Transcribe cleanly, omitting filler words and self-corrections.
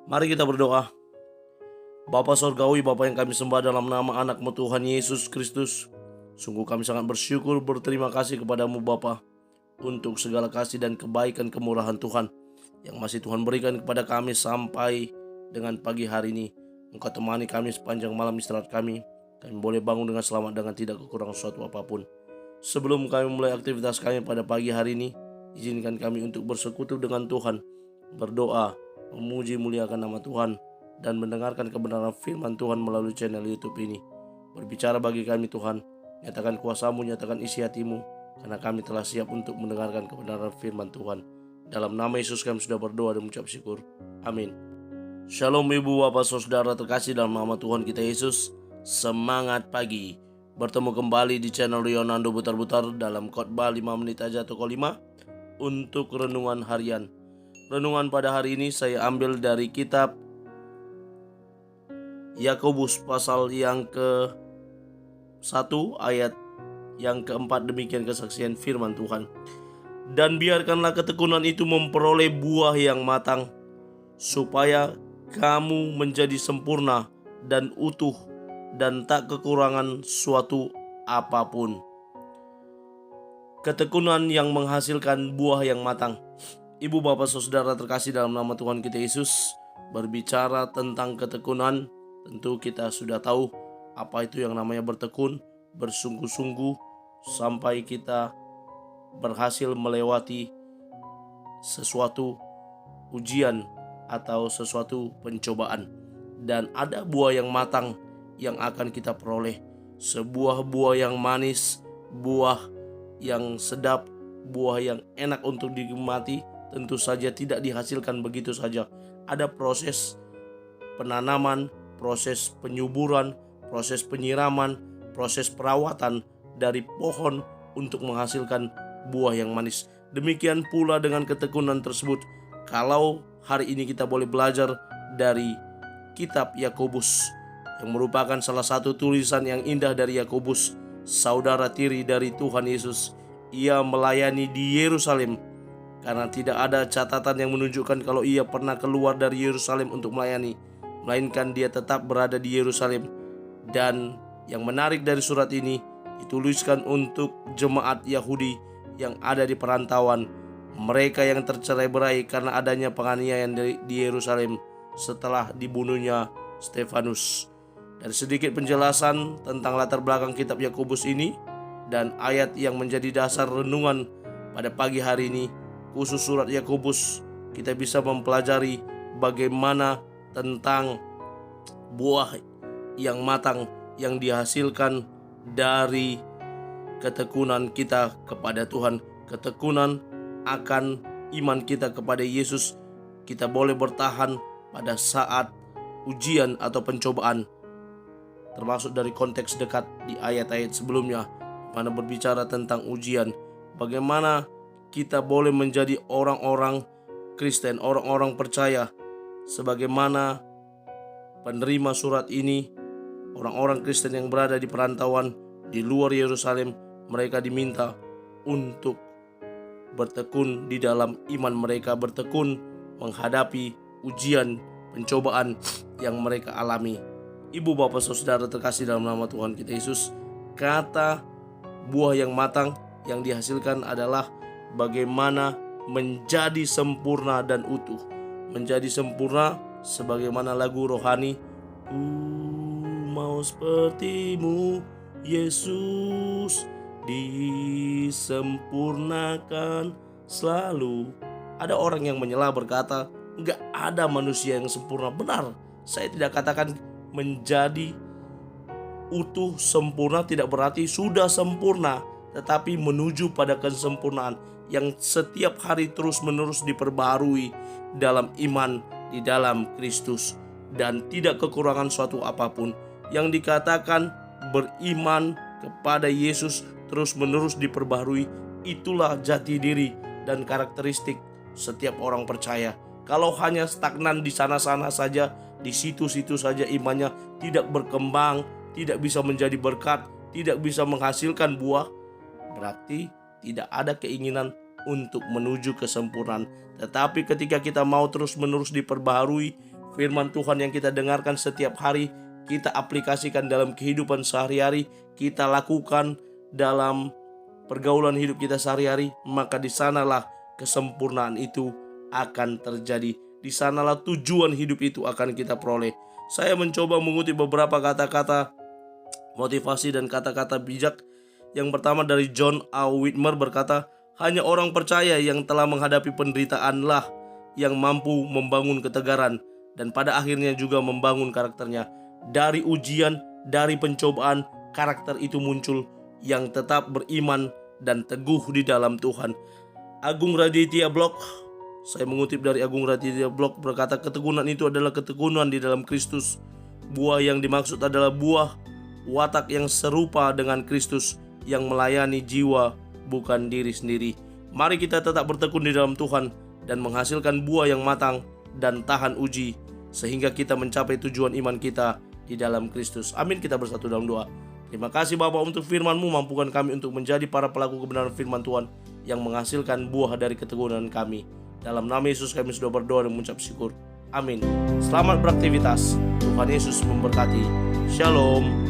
Mari kita berdoa. Bapa Sorgawi, Bapa yang kami sembah dalam nama anak-Mu Tuhan Yesus Kristus, sungguh kami sangat bersyukur, berterima kasih kepadamu Bapa untuk segala kasih dan kebaikan kemurahan Tuhan yang masih Tuhan berikan kepada kami sampai dengan pagi hari ini. Engkau temani kami sepanjang malam istirahat kami. Kami boleh bangun dengan selamat dengan tidak kekurangan sesuatu apapun. Sebelum kami mulai aktivitas kami pada pagi hari ini, izinkan kami untuk bersekutu dengan Tuhan, berdoa, memuji muliakan nama Tuhan, dan mendengarkan kebenaran firman Tuhan melalui channel YouTube ini. Berbicara bagi kami Tuhan, nyatakan kuasa-Mu, nyatakan isi hati-Mu, karena kami telah siap untuk mendengarkan kebenaran firman Tuhan. Dalam nama Yesus kami sudah berdoa dan mengucap syukur. Amin. Shalom Ibu Bapak Saudara terkasih dalam nama Tuhan kita Yesus. Semangat pagi. Bertemu kembali di channel Rionando Butar-Butar dalam khotbah 5 menit aja atau 5 untuk renungan harian. Renungan pada hari ini saya ambil dari kitab Yakobus pasal yang ke-1 ayat yang ke-4, demikian kesaksian firman Tuhan. Dan biarkanlah ketekunan itu memperoleh buah yang matang, supaya kamu menjadi sempurna dan utuh dan tak kekurangan suatu apapun. Ketekunan yang menghasilkan buah yang matang. Ibu bapak saudara terkasih dalam nama Tuhan kita Yesus, berbicara tentang ketekunan, tentu kita sudah tahu apa itu yang namanya bertekun, bersungguh-sungguh sampai kita berhasil melewati sesuatu ujian atau sesuatu pencobaan. Dan ada buah yang matang yang akan kita peroleh. Sebuah buah yang manis, buah yang sedap, buah yang enak untuk dinikmati, tentu saja tidak dihasilkan begitu saja. Ada proses penanaman, proses penyuburan, proses penyiraman, proses perawatan dari pohon untuk menghasilkan buah yang manis. Demikian pula dengan ketekunan tersebut. Kalau hari ini kita boleh belajar dari kitab Yakobus, yang merupakan salah satu tulisan yang indah dari Yakobus, saudara tiri dari Tuhan Yesus. Ia melayani di Yerusalem karena tidak ada catatan yang menunjukkan kalau ia pernah keluar dari Yerusalem untuk melayani, melainkan dia tetap berada di Yerusalem. Dan yang menarik dari surat ini, dituliskan untuk jemaat Yahudi yang ada di perantauan, mereka yang tercerai-berai karena adanya penganiayaan di Yerusalem setelah dibunuhnya Stefanus. Dari sedikit penjelasan tentang latar belakang kitab Yakobus ini dan ayat yang menjadi dasar renungan pada pagi hari ini, khusus surat Yakobus, kita bisa mempelajari bagaimana tentang buah yang matang yang dihasilkan dari ketekunan kita kepada Tuhan, ketekunan akan iman kita kepada Yesus. Kita boleh bertahan pada saat ujian atau pencobaan, termasuk dari konteks dekat di ayat-ayat sebelumnya, mana berbicara tentang ujian. Bagaimana kita boleh menjadi orang-orang Kristen, orang-orang percaya, sebagaimana penerima surat ini, orang-orang Kristen yang berada di perantauan di luar Yerusalem, mereka diminta untuk bertekun di dalam iman mereka, bertekun menghadapi ujian, pencobaan yang mereka alami. Ibu bapak saudara terkasih dalam nama Tuhan kita Yesus, kata buah yang matang yang dihasilkan adalah bagaimana menjadi sempurna dan utuh. Menjadi sempurna sebagaimana lagu rohani, ku mau sepertimu Yesus, disempurnakan selalu. Ada orang yang menyela berkata, enggak ada manusia yang sempurna. Benar, saya tidak katakan menjadi utuh sempurna tidak berarti sudah sempurna, tetapi menuju pada kesempurnaan yang setiap hari terus-menerus diperbarui dalam iman di dalam Kristus, dan tidak kekurangan suatu apapun. Yang dikatakan beriman kepada Yesus terus-menerus diperbarui, itulah jati diri dan karakteristik setiap orang percaya. Kalau hanya stagnan di sana-sana saja, di situ-situ saja imannya, tidak berkembang, tidak bisa menjadi berkat, tidak bisa menghasilkan buah, berarti tidak ada keinginan untuk menuju kesempurnaan. Tetapi ketika kita mau terus-menerus diperbaharui, firman Tuhan yang kita dengarkan setiap hari, kita aplikasikan dalam kehidupan sehari-hari, kita lakukan dalam pergaulan hidup kita sehari-hari, maka di sanalah kesempurnaan itu akan terjadi. Di sanalah tujuan hidup itu akan kita peroleh. Saya mencoba mengutip beberapa kata-kata motivasi dan kata-kata bijak. Yang pertama dari John A. Whitmer berkata, hanya orang percaya yang telah menghadapi penderitaanlah yang mampu membangun ketegaran dan pada akhirnya juga membangun karakternya. Dari ujian, dari pencobaan, karakter itu muncul yang tetap beriman dan teguh di dalam Tuhan. Agung Raditya Blok, saya mengutip dari Agung Raditya Blok berkata, ketekunan itu adalah ketekunan di dalam Kristus. Buah yang dimaksud adalah buah watak yang serupa dengan Kristus yang melayani jiwa bukan diri sendiri. Mari kita tetap bertekun di dalam Tuhan dan menghasilkan buah yang matang dan tahan uji sehingga kita mencapai tujuan iman kita di dalam Kristus. Amin. Kita bersatu dalam doa. Terima kasih Bapa untuk firman-Mu, mampukan kami untuk menjadi para pelaku kebenaran firman Tuhan yang menghasilkan buah dari ketekunan kami. Dalam nama Yesus kami sudah berdoa dan mengucap syukur. Amin. Selamat beraktivitas. Tuhan Yesus memberkati. Shalom.